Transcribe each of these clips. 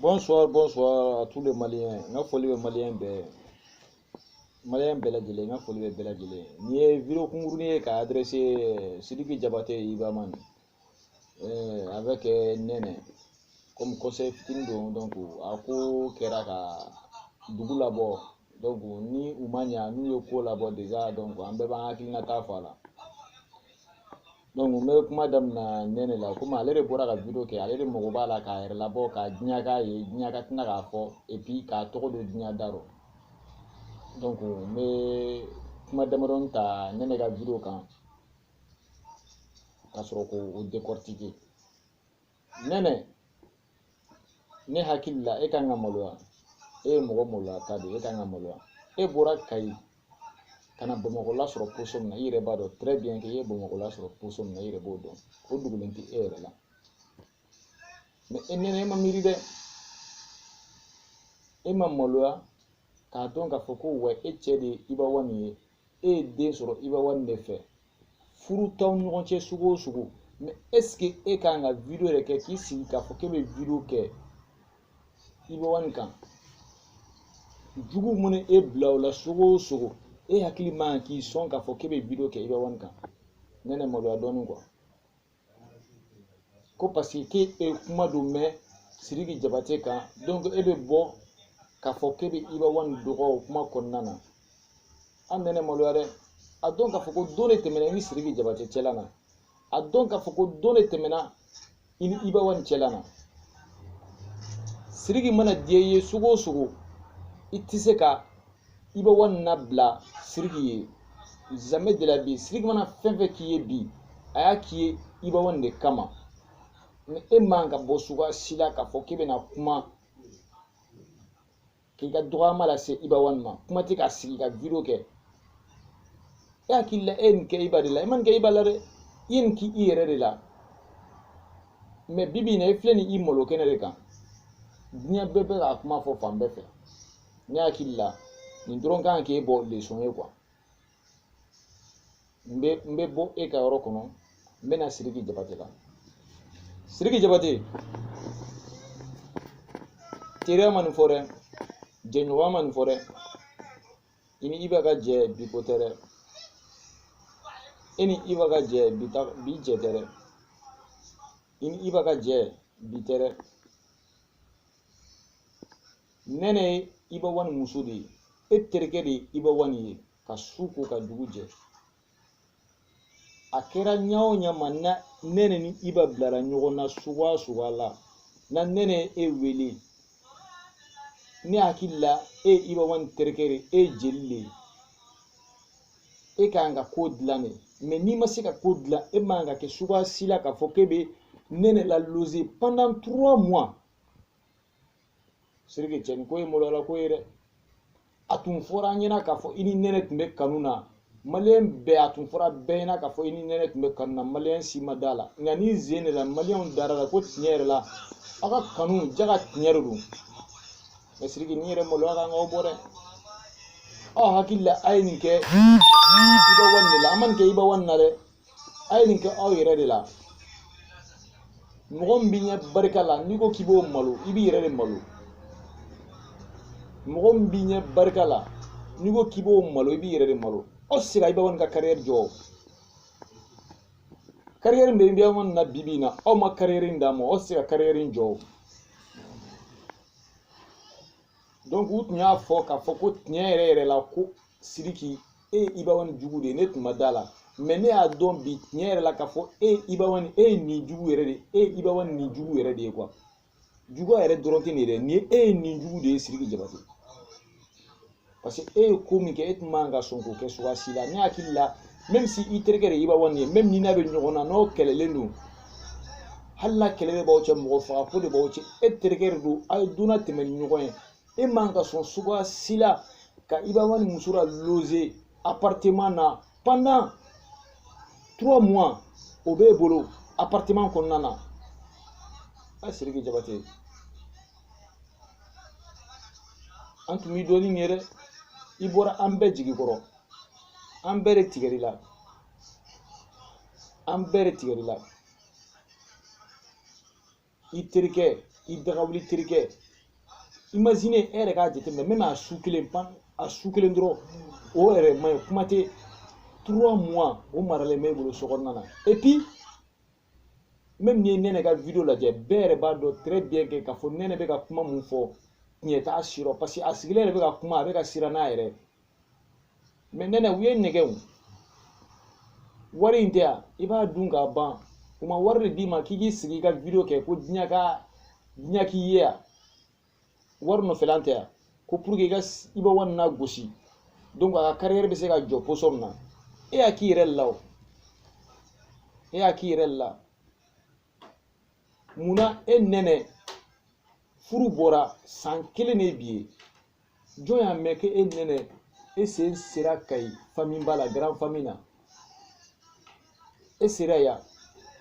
Bonsoir, bonsoir à tous les Maliens. Nga foli be Malien bɛɛ lajɛlen, nga foli be bɛɛ lajɛlen. Ni ye vidéo kunkurunin ye ka adresser Sidiki Diabaté Ibaman avec Nene comme conseil fitinin don, donc a ko kɛra ka dugu labɔ, donc ni u ma ɲa n'u ye ko labɔ déjà, donc an bɛɛ b'an hakilinata fɔ a la. Donc n bɛ kuma damina Nene la komi ale de bɔra ka vidéo kɛ, ale de mago b'a la k'a yɛrɛ labɔ ka diɲɛ k'a ye, diɲɛ ka tɛna k'a fɔ et puis k'a tɔgɔ don diɲɛ da rɔ. Donc n bɛ kuma damadɔni ta Nene ka vidéo kan ka sɔrɔ k'o décortiquer. Nene, ne hakili la e kan ka maloya, e ye mɔgɔ maloyata de ye, e kan ka maloya. E bɔra Kayi ka na Bamakɔ lasɔrɔ position min na, i yɛrɛ b'a dɔn très bien que i ye Bamakɔ lasɔrɔ position min na, i yɛrɛ b'o dɔn. O dogolen tɛ e yɛrɛ la. Mais Nene, e ma miiri dɛ, e ma maloya k'a dɔn k'a fɔ ko wa e cɛ de ye Ibawani ye, e ye den sɔrɔ Ibawani de fɛ, furu t'aw ni ɲɔgɔn cɛ sugu o sugu. Mais est-ce que e kan ka vidéo yɛrɛ kɛ k'i sigi k'a fɔ k'e bɛ vidéo kɛ Ibawani kan, jugu mun e bila o la sugu o sugu, e hakili man k'i sɔn k'a fɔ k'e bɛ vidéo kɛ Ibawani kan. Nene maloya dɔɔnin quoi. Ko parce que k'e kuma dɔ mɛn Sidiki Diabaté kan, donc e bɛ bɔ k'a fɔ k'e bɛ Ibawani dɔgɔ o kuma kɔnɔna na. An Nene maloya dɛ. A dɔn k'a fɔ ko don de tɛmɛna i ni Sidiki Diabaté cɛla na. A dɔn k'a fɔ ko don de tɛmɛna i ni Ibawani cɛla na. Sidiki mana diya i ye sugu o sugu, i tɛ se ka Ibawani nabila Sidiki ye. Jamais de la vie. Sidiki mana fɛn fɛn k'i ye bi, a y'a k'i ye Ibawani de kama. Mais e man ka bɔ suguya si la k'a fɔ k'e bɛna kuma k'i ka dɔgɔyama lase Ibawani ma. Kuma tɛ ka sigi ka vidéo kɛ. E hakili la e ye nin kɛ Iba de la, e ma nin kɛ Iba la dɛ. I ye nin k'i yɛrɛ de la. Mais bibi in na e filɛ nin i malo kɛnɛ de kan. Diɲɛ bɛɛ bɛ k'a kuma fɔ fan bɛɛ fɛ. Ne hakili la nin dɔrɔn kan k'e bɔ leçon ye quoi. N bɛ bɔ e ka yɔrɔ kɔnɔ, n bɛ na Sidiki Diabaté la. Sidiki Diabaté, teriya ma nin fɔ dɛ, jɛɲɔgɔnya ma nin fɔ dɛ. I ni Iba ka jɛ bi ko tɛ dɛ. E ni Iba ka jɛ bi jɛ tɛ dɛ. I ni Iba ka jɛ bi tɛ dɛ. Nene ye Ibawani muso de ye. E terikɛ de ye Ibawani ye ka su ko ka dugu jɛ. A kɛra ɲa o ɲa ma na Nene ni Iba bilara ɲɔgɔn na suguya o suguya la, na Nene ye e wele, ne hakili la e ye Ibawani terikɛ de, e ye jeli de ye. E kan ka ko dilan de. Mais n'i ma se ka ko dilan, e man ka kɛ suguya si la k'a fɔ k'e bɛ Nene la loger pendant 3 mois. Sidiki, cɛ nin ko ye maloyala ko ye dɛ. A tun fɔra an ɲɛna k'a fɔ i ni Nene tun bɛ kanu na. Maliyɛn bɛɛ, a tun fɔra bɛɛ ɲɛna k'a fɔ i ni Nene tun bɛ kanu na. Maliyɛn si ma da la. Nka ni zen de la, maliyɛnw dara la ko tiɲɛ yɛrɛ la, aw ka kanu ja ka tiɲɛ de don. Mais Sidiki, ni yɛrɛ maloya kan k'aw bɔ dɛ. Aw hakili la a ye nin kɛ Ibawani de la, an ma nin kɛ Ibawani na dɛ. A ye nin kɛ aw yɛrɛ de la. Mɔgɔ min b'i ɲɛ barika la, n'i ko k'i b'o malo, i b'i yɛrɛ de malo. Mɔgɔ min b'i ɲɛ barika la, n'i ko k'i b'o malo, i b'i yɛrɛ de malo. Aw tɛ se ka Ibawani ka carrière jɔ. Carrière min bɛ Ibawani na bibi in na, aw ma carrière in d'a ma, aw tɛ se ka carrière in jɔ. Donc u tun y'a fɔ k'a fɔ ko tiɲɛ yɛrɛ yɛrɛ la ko Sidiki, e ye Ibawani jugu de ye, ne tun ma da la. Mais ne y'a dɔn bi tiɲɛ yɛrɛ la k'a fɔ e ye Ibawani, e ye nin jugu yɛrɛ de, e ye Ibawani nin jugu yɛrɛ de ye quoi. Juguya yɛrɛ dɔrɔn tɛ nin ye dɛ, nin ye e ye nin jugu de ye Sidiki Diabaté. Parce que e ye ko min kɛ, e tun man ka sɔn k'o kɛ suguya si la. Ne hakili la, même si i terikɛ de ye Ibawani ye, même ni n'a bɛ ɲɔgɔn na, n'aw kɛlɛlen don, hali n'a kɛlɛ de b'aw cɛ, mɔgɔ faga ko de b'aw cɛ, e terikɛ de don, a ye don na tɛmɛ ni ɲɔgɔn ye. E man ka sɔn suguya si la ka Ibawani muso la loger appartement na pendant 3 mois. O b'e bolo appartement kɔnɔna na. A Sidiki Diabaté, an tun b'i dɔn ni nin ye dɛ. I bɔra an bɛɛ jigi kɔrɔ. An bɛɛ de tigɛr'i la. An bɛɛ de tigɛr'i la. I terikɛ i daga wuli terikɛ imagine e yɛrɛ k'a jateminɛ même a su kelen dɔrɔn o yɛrɛ man ɲi kuma tɛ 3 mois o maralen bɛ e bolo sokɔnɔna na et puis même ni ye Nɛnɛ ka vidéo lajɛ bɛɛ yɛrɛ b'a dɔn très bien que k'a fɔ Nɛnɛ bɛ ka kuma mun fɔ tiɲɛ t'a si rɔ parce que a sigilen yɛrɛ bɛ ka kuma a bɛ ka siran n'a yɛrɛ mais Nɛnɛ u ye nɛgɛ o wari in tɛ yan i b'a dun k'a ban u ma wari de d'i ma k'i k'i sigi i ka vidéo kɛ ko diɲɛ k'i ye yan wari nɔfɛlan tɛ yan ko pour que i bɛ wari na gosi donc a ka carrière bɛ se ka jɔ position min na e y'a k'i yɛrɛ la o e y'a k'i yɛrɛ la munna e Nɛnɛ furu bɔra san 1 de bi ye jɔn y'a mɛn ko e Nɛnɛ e sen sera Kayi famille b'a la grand famille na e sera yan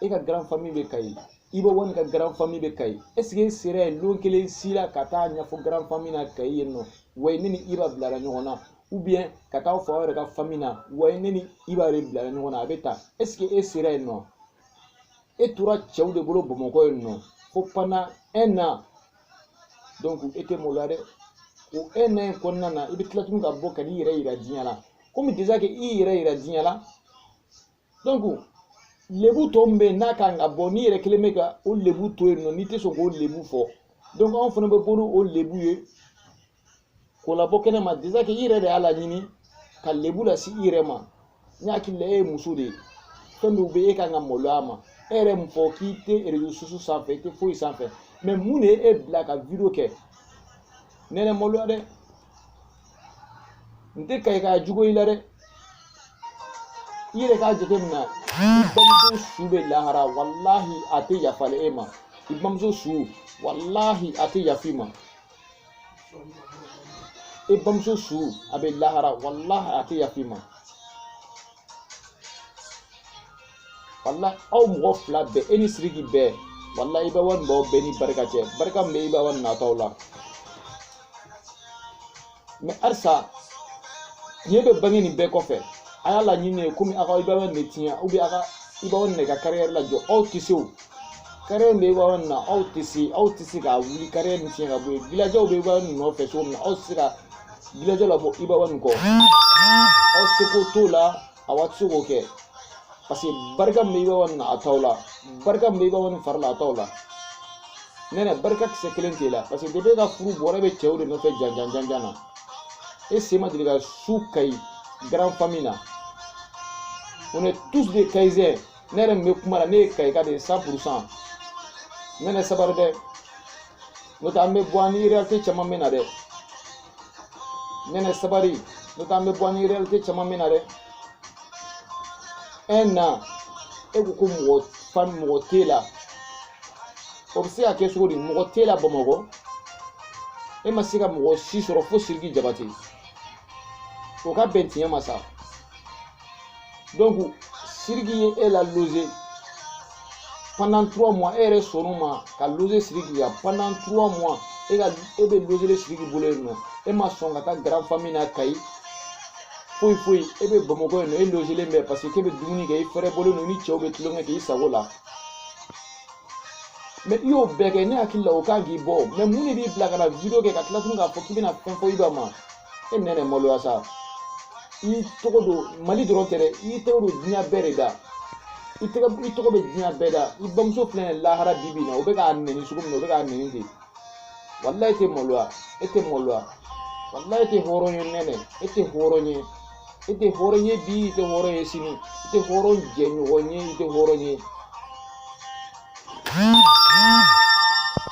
e ka grand famille bɛ Kayi Iba One ka grand famille bɛ Kayi est-ce que e sera yen lon kelen si la ka taa ɲɛfɔ grand famille na Kayi yen nɔ wa ne ni Iba bilara ɲɔgɔn na ou bien ka taa fɔ aw yɛrɛ ka famille na wa ne ni Iba yɛrɛ bilara ɲɔgɔn na a bɛ taa est-ce que e sera yen nɔ e tora cɛw de bolo Bamakɔ yen nɔ fo pendant 1 an donc e tɛ maloya dɛ o 1 an in kɔnɔna na i bɛ tila tuguni ka bɔ ka n'i yɛrɛ yira diɲɛ la comme déjà que i yɛrɛ yira diɲɛ la donc lebu tɔ min bɛ yen n'a kan ka bɔ n'i yɛrɛ kelen bɛ ka o lebu to yen nɔ n'i tɛ sɔn k'o lebu fɔ donc anw fana bɛ bɔ n'o lebu ye k'o labɔ kɛnɛma déjà que i yɛrɛ de y'a laɲini ka lebu lase i yɛrɛ ma n hakili la e ye muso de ye fɛn dɔw bɛ e kan ka maloya a ma e yɛrɛ mun fɔ k'i tɛ réseaux sociaux sanfɛ i tɛ foyi sanfɛ mais mun de ye e bila ka vidéo kɛ Nɛnɛ maloya dɛ n tɛ Kayi k'a jugu i la dɛ i yɛrɛ k'a jateminɛ i bamuso su bɛ lahara walahi a tɛ yafale e ma i bamuso su walahi a tɛ yafi ma e bamuso su a bɛ lahara walahi a tɛ yafi ma walahi aw mɔgɔ 2 bɛɛ e ni Sidiki bɛɛ walahi Iba One b'aw bɛɛ ni barika cɛ barika min bɛ Iba One nataw la mais halisa nin bɛ bange nin bɛɛ kɔfɛ a y'a laɲini ye komi aw ka Iba One de tiɲɛ ou bien aw ka Iba One de ka carrière lajɔ aw tɛ se o carrière bɛ Iba One na aw tɛ se k'a wuli carrière nin tiɲɛ ka bɔ yen villageaw bɛ Iba One nɔfɛ cogo min na aw tɛ se ka villageaw labɔ Iba One kɔ aw seko t'o la aw tɛ se k'o kɛ parce que barika min bɛ Iba One na a t'aw la barika min bɛ Iba One fari la a t'aw la Nɛnɛ barika kisɛ kelen t'e la parce que depuis e ka furu bɔra e bɛ cɛw de nɔfɛ jan na e sen ma deli ka su Kayi grand famille na on est tous des Kayisiens ne yɛrɛ min bɛ kuma la ne ye Kayi ka de 100% Nɛnɛ sabari dɛ n'o tɛ an bɛ bɔ an ni réalité caman bɛ na dɛ Nɛnɛ sabari n'o tɛ an bɛ bɔ an ni réalité caman bɛ na dɛ 1 an e ko ko mɔgɔ t'e la o bɛ se ka kɛ cogo di mɔgɔ t'e la Bamakɔ e ma se ka mɔgɔ si sɔrɔ fo Sidiki Jabate o ka bɛn tiɲɛ ma sa donc Sidiki ye e la loger pendant 3 mois e yɛrɛ sɔnn'o ma ka loger Sidiki kan pendant 3 mois e bɛ loger Sidiki bolo yen nɔ e ma sɔn ka taa grand famille na Kayi foyi e bɛ Bamakɔ yen nɔ e logelen bɛ parce que e bɛ dumuni kɛ i fɛrɛ bɔlen don ni cɛw bɛ tulonkɛ kɛ i sago la mais i y'o bɛɛ kɛ ne hakili la o kan k'i bɔ mais mun de b'i bila ka na vidéo kɛ ka tila tuguni k'a fɔ k'i bɛna fɛn fɔ Iba ma e Nɛnɛ maloya sa i tɔgɔ don Mali dɔrɔn tɛ dɛ i tɔgɔ don diɲɛ bɛɛ de da i tɔgɔ bɛ diɲɛ bɛɛ da i bamuso filɛ nin lahara bi na o bɛ k'a nɛni cogo min na o bɛ k'a nɛni ten walahi e tɛ maloya walahi e tɛ hɔrɔn ye Nɛnɛ e tɛ hɔrɔn ye bi i tɛ hɔrɔn ye sini i tɛ hɔrɔn jɛɲɔgɔn ye i tɛ hɔrɔn ye